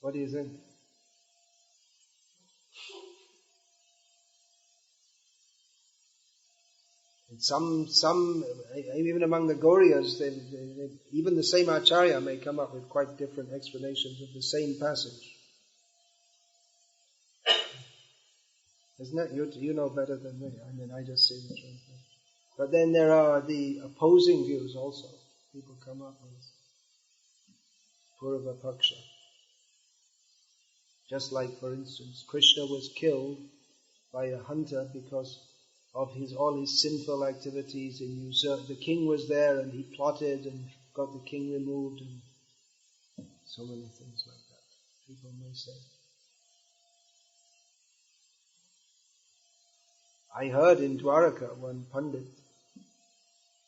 What do you think? And some, even among the Gauryas, even the same Acharya may come up with quite different explanations of the same passage. Isn't it? You know better than me. I mean, I just say the translation. But then there are the opposing views also. People come up with Purva Paksha. Just like, for instance, Krishna was killed by a hunter because of all his sinful activities in usurp. The king was there and he plotted and got the king removed and so many things like that. People may say. I heard in Dwaraka one Pandit,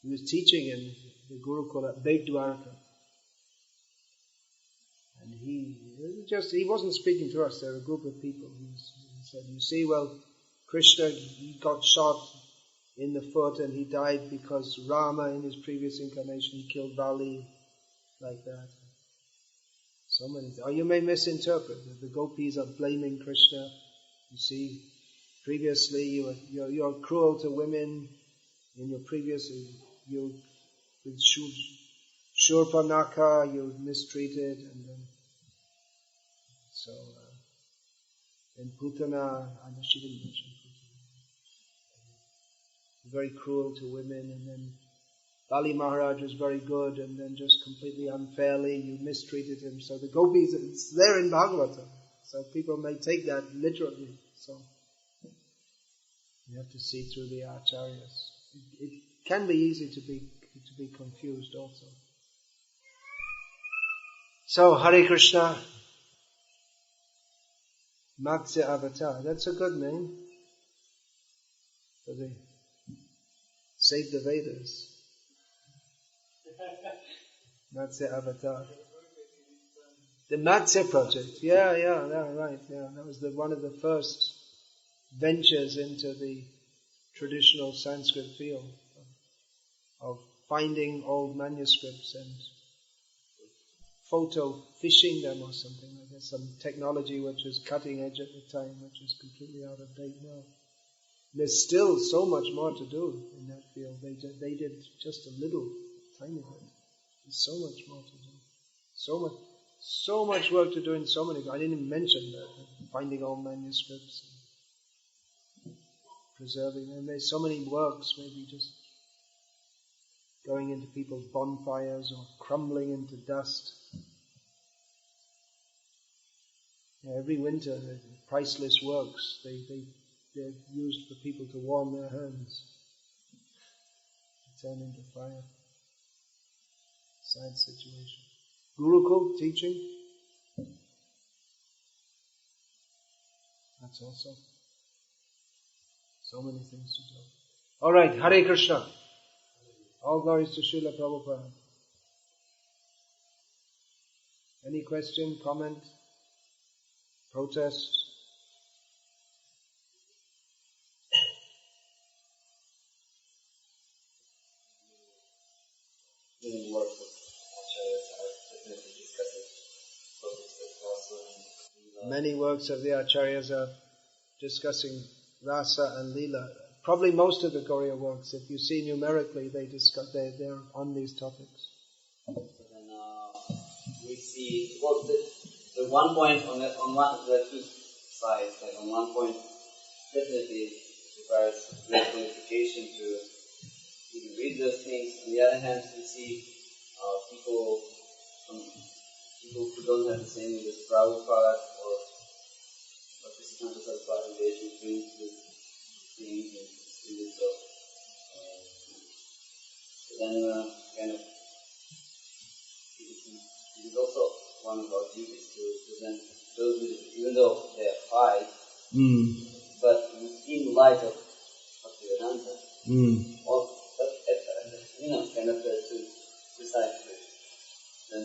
he was teaching in the Gurukula at Beg Dwaraka. And he wasn't speaking to us, there were a group of people. He said, you see, well, Krishna, he got shot in the foot and he died because Rama in his previous incarnation, he killed Bali, like that. So many things. Or you may misinterpret that the gopis are blaming Krishna. You see, previously you're cruel to women. In your previous, with Shurpanaka, you mistreated, and then then Putana, she didn't mention Putana. Very cruel to women, and then Bali Maharaj was very good, and then just completely unfairly you mistreated him. So the gopis, it's there in Bhagavatam. So people may take that literally. So you have to see through the acharyas. It can be easy to be confused also. So Hare Krishna, Matsya Avatar. That's a good name for the Save the Vedas. Matsya Avatar. The Matsya project. Yeah, right. Yeah, that was one of the first ventures into the traditional Sanskrit field of finding old manuscripts and photo fishing them or something like that. Some technology which was cutting edge at the time, which is completely out of date now. There's still so much more to do in that field. They did just a little, tiny bit. There's so much more to do. So much work to do in so many. I didn't even mention that, finding old manuscripts, and preserving them. There's so many works, maybe just going into people's bonfires or crumbling into dust. Yeah, every winter, priceless works, they're used for people to warm their hands, turn into fire. Sad situation. Gurukul, teaching. That's also so many things to do. Alright, Hare Krishna. All glories to Srila Prabhupada. Any question, comment, protest? Many works of acharyas are definitely discussing topics like rasa and lila. Many works of the acharyas are discussing rasa and lila. Probably most of the Gauriya works, if you see numerically, they're on these topics. So then we see, well, the one point on the two sides, like on one point, definitely requires great qualification to even read those things. On the other hand, we see people who don't have the same as Prabhupada or Krishna Prabhupada, they should bring these things and do this stuff. So then, kind of, it is also one of our duties to present those videos, even though they are high, but in light of Bhaktivedanta, or kind of to recite it. Then,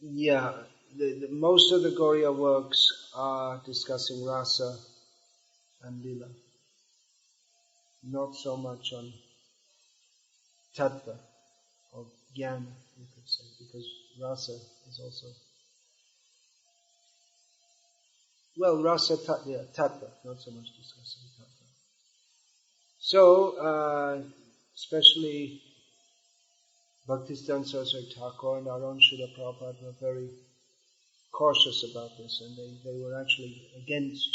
yeah, most of the Gauriya works are discussing rasa and lila. Not so much on tattva or jnana, you could say, because rasa is also rasa tattva, not so much discussing tattva. So, especially Bhaktisiddhanta Saraswati Thakur and our own Srila Prabhupada were very cautious about this, and they were actually against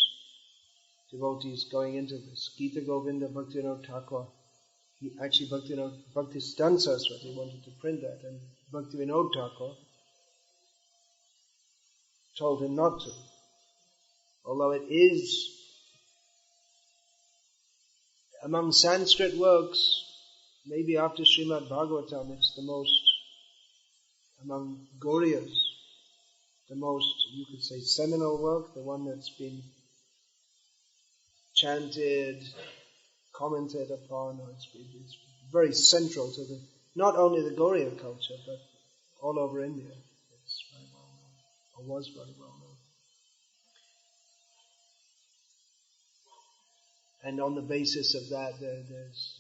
devotees going into this. Gita Govinda Bhaktivinoda Thakur, Bhaktisiddhanta Saraswati wanted to print that, and Bhaktivinoda Thakur told him not to. Although it is, among Sanskrit works, maybe after Srimad Bhagavatam, it's the most, among Gauriyas, the most, you could say, seminal work, the one that's been chanted, commented upon, or it's very central to not only the Gauriya culture, but all over India. It's very well known, or was very well known. And on the basis of that, there's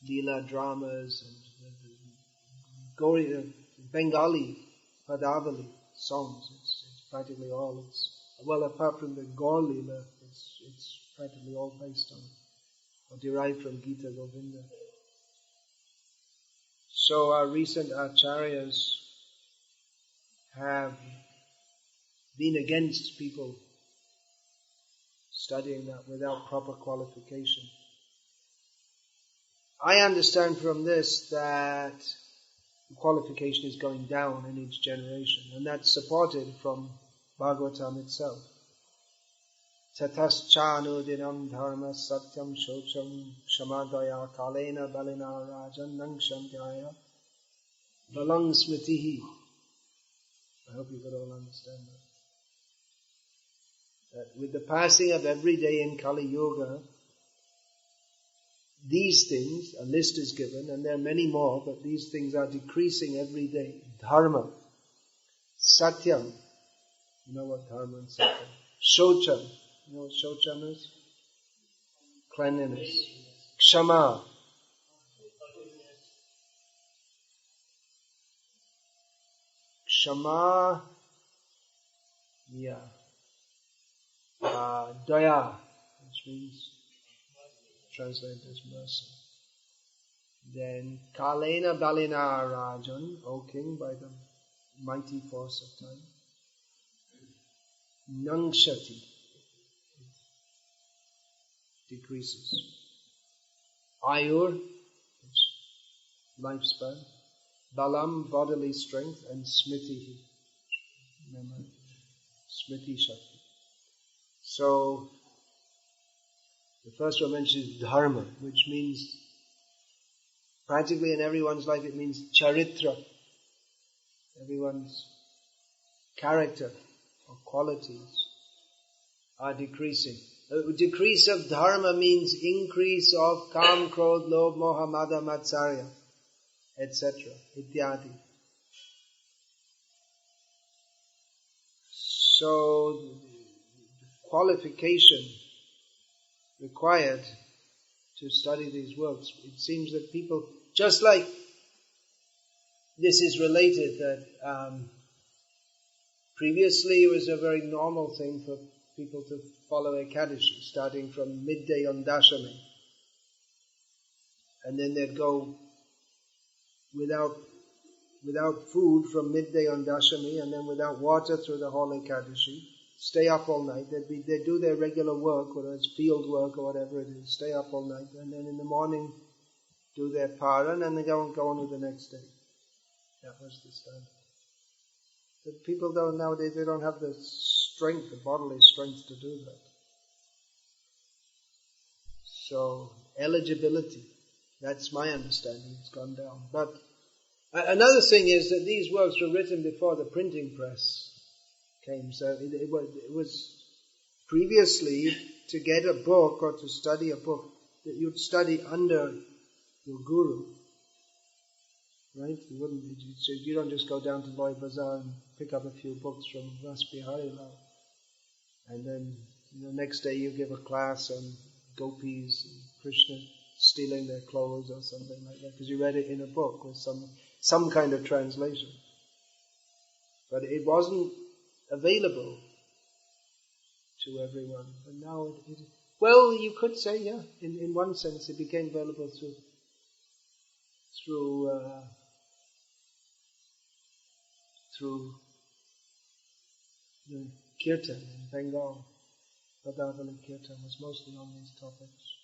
Leela dramas and the Gauriya, Bengali Padavali songs. It's practically all. Well, apart from the Gaur Leela, it's practically all based on or derived from Gita Govinda. So our recent acharyas have been against people studying that without proper qualification. I understand from this that the qualification is going down in each generation, and that's supported from Bhagavatam itself. Tatascha-anudinam dharma satyam shocham kshamadaya kalena balina rajan nangshantyaya balang smritihi. I hope you could all understand that. That with the passing of every day in Kali Yuga, these things, a list is given, and there are many more, but these things are decreasing every day. Dharma, satyam, you know what dharma and satyam. Shocham, you know what shocham is? Cleanliness. Kshama, Kshama, Daya, which means translated as mercy. Then Kalena Balina Rajan, O king, by the mighty force of time. Nangshati, decreases. Ayur, lifespan. Balam, bodily strength, and Smriti, memory. Smriti Shakti. So, the first one mentioned is dharma, which means, practically in everyone's life, it means charitra. Everyone's character or qualities are decreasing. A decrease of dharma means increase of kam, krodh, lobh, moha, mada, matsarya, etc. Ityadi. So, qualification required to study these works. It seems that people, just like this is related, that previously it was a very normal thing for people to follow Ekadashi, starting from midday on Dashami. And then they'd go without food from midday on Dashami, and then without water through the whole Ekadashi. Stay up all night. They'd do their regular work, whether it's field work or whatever it is. Stay up all night, and then in the morning do their paran, and they go on with the next day. That was the standard. But people don't nowadays. They don't have the strength, the bodily strength to do that. So eligibility, that's my understanding. It's gone down. But another thing is that these works were written before the printing press came. So it was previously, to get a book or to study a book, that you'd study under your guru. Right? You don't just go down to Loy Bazaar and pick up a few books from Ras Bihari Lal. And then next day you give a class on gopis and Krishna stealing their clothes or something like that, because you read it in a book with some kind of translation. But it wasn't available to everyone. But now Well, you could say, yeah. In one sense, it became available through the kirtan in Bengal. Vrindavan kirtan was mostly on these topics.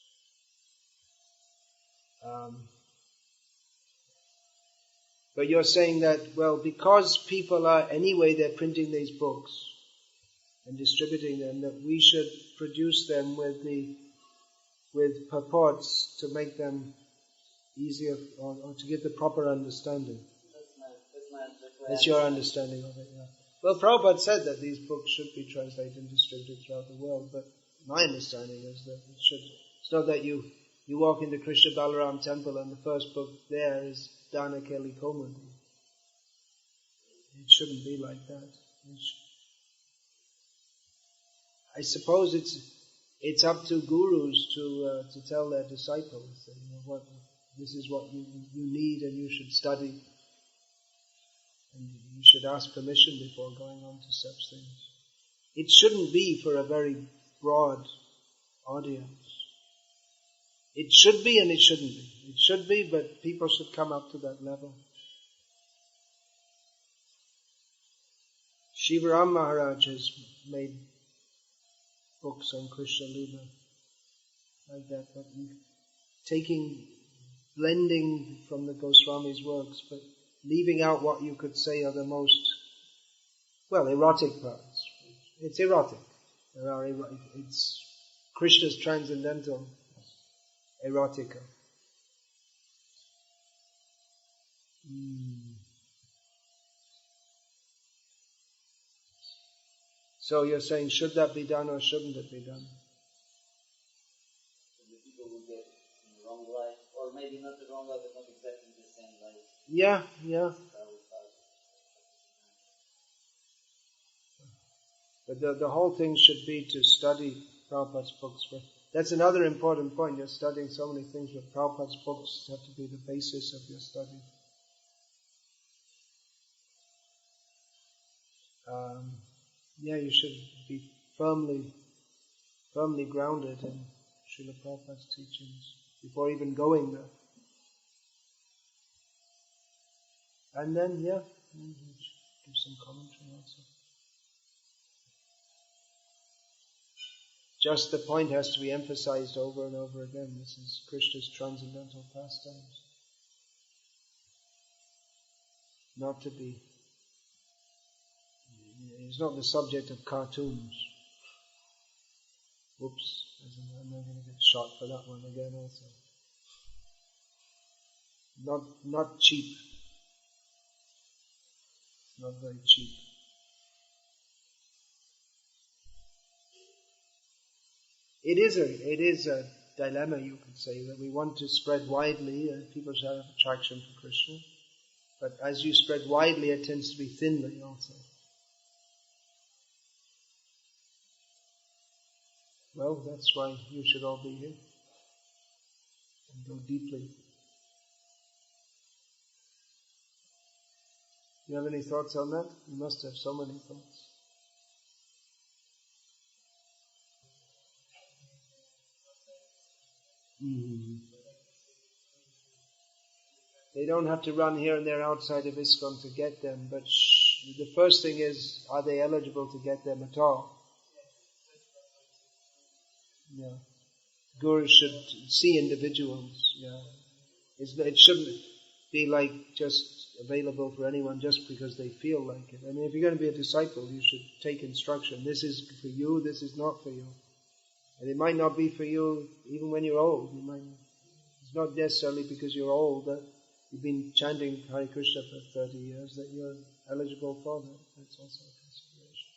But you're saying that, well, because people are, anyway, they're printing these books and distributing them, that we should produce them with purports to make them easier, or to give the proper understanding. That's your understanding of it, yeah. Well, Prabhupada said that these books should be translated and distributed throughout the world, but my understanding is that it should. It's not that you walk into Krishna Balaram temple and the first book there is Dana Kelly Komandi. It shouldn't be like that. I suppose it's up to gurus to tell their disciples that, this is what you need and you should study. And you should ask permission before going on to such things. It shouldn't be for a very broad audience. It should be and it shouldn't be. It should be, but people should come up to that level. Shivaram Maharaj has made books on Krishna Lila like that, but blending from the Goswami's works, but leaving out what you could say are the most, erotic parts. It's erotic. It's Krishna's transcendental erotica. So you're saying, should that be done or shouldn't it be done? The people will get in the wrong life, or maybe not the wrong life, but not exactly the same life. Yeah. But the whole thing should be to study Prabhupada's books. That's another important point. You're studying so many things, but Prabhupada's books have to be the basis of your study. You should be firmly grounded in Srila Prabhupada's teachings before even going there. And then, give some commentary also. Just the point has to be emphasized over and over again. This is Krishna's transcendental pastimes. Not to be... It's not the subject of cartoons. Whoops, I'm not going to get shot for that one again also. Not cheap. Not very cheap. It is a dilemma, you could say, that we want to spread widely and people should have attraction for Krishna. But as you spread widely, it tends to be thinly also. Well, that's why you should all be here and go deeply. You have any thoughts on that? You must have so many thoughts. They don't have to run here and there outside of ISKCON to get them, but the first thing is, are they eligible to get them at all? Yeah. Gurus should see individuals. Yeah. It shouldn't be like just available for anyone just because they feel like it. I mean, if you're going to be a disciple, you should take instruction. This is for you, this is not for you. And it might not be for you even when you're old. It's not necessarily because you're old that you've been chanting Hare Krishna for 30 years that you're eligible for that. That's also a consideration.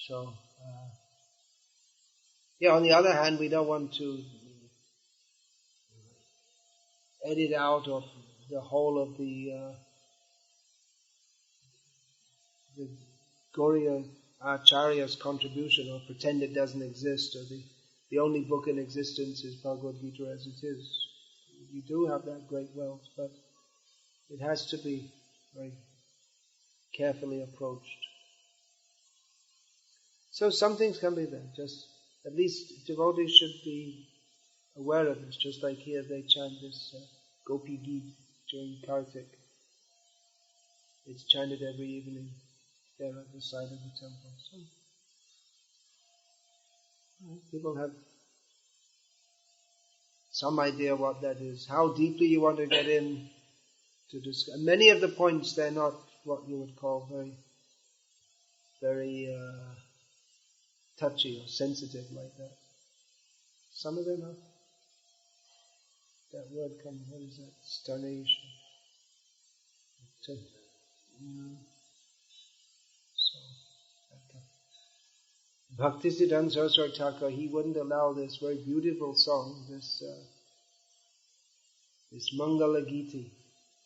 So, on the other hand, we don't want to edit out of the whole of the Gauriya Acharya's contribution, or pretend it doesn't exist, or the only book in existence is Bhagavad Gita as it is. We do have that great wealth, but it has to be very carefully approached. So some things can be there, just at least devotees should be aware of this, just like here they chant this Gopi Geet during Kartik. It's chanted every evening there at the side of the temple. So, people have some idea what that is. How deeply you want to get in to discuss. Many of the points, they're not what you would call very touchy or sensitive like that. Some of them are. That word comes, what is that? Starnation. Bhakti Siddhanta Saraswati Thakur, he wouldn't allow this very beautiful song, this Mangala Giti.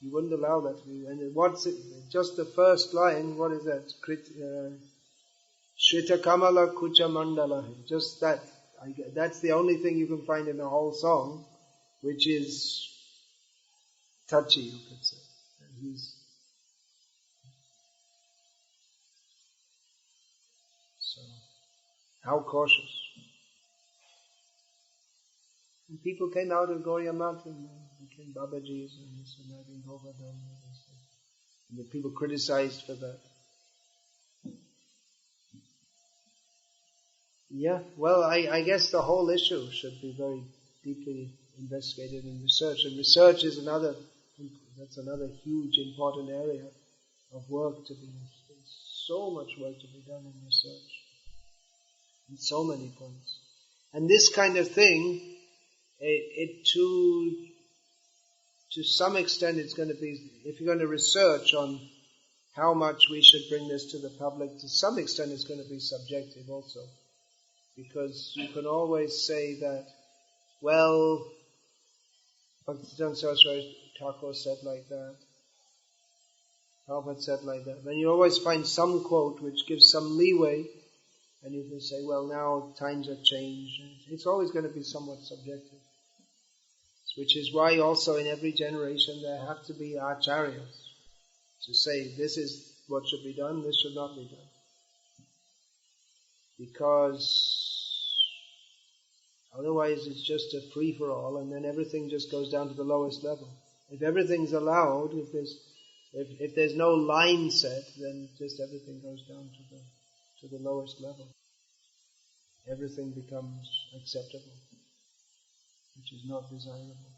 He wouldn't allow that to be. And what's it? Just the first line, what is that? Shrita Kamala Kucha Mandala. Just that. That's the only thing you can find in the whole song, which is touchy, you could say. And so, how cautious. And people came out of Gauriya Mountain, became Babajis and this and that in Govardhan. And the people criticized for that. Yeah, well, I guess the whole issue should be very deeply investigated and researched. And research is another huge important area of work to be. There's so much work to be done in research. In so many points. And this kind of thing, to some extent it's going to be, if you're going to research on how much we should bring this to the public, to some extent it's going to be subjective also. Because you can always say that, well, Bhaktisiddhanta Saraswati Thakur said like that, Prabhupada said like that. Then you always find some quote which gives some leeway, and you can say, well, now times have changed. It's always going to be somewhat subjective. Which is why also in every generation there have to be acharyas to say, this is what should be done, this should not be done. Because otherwise it's just a free-for-all, and then everything just goes down to the lowest level. If everything's allowed, if there's no line set, then just everything goes down to the lowest level. Everything becomes acceptable, which is not desirable.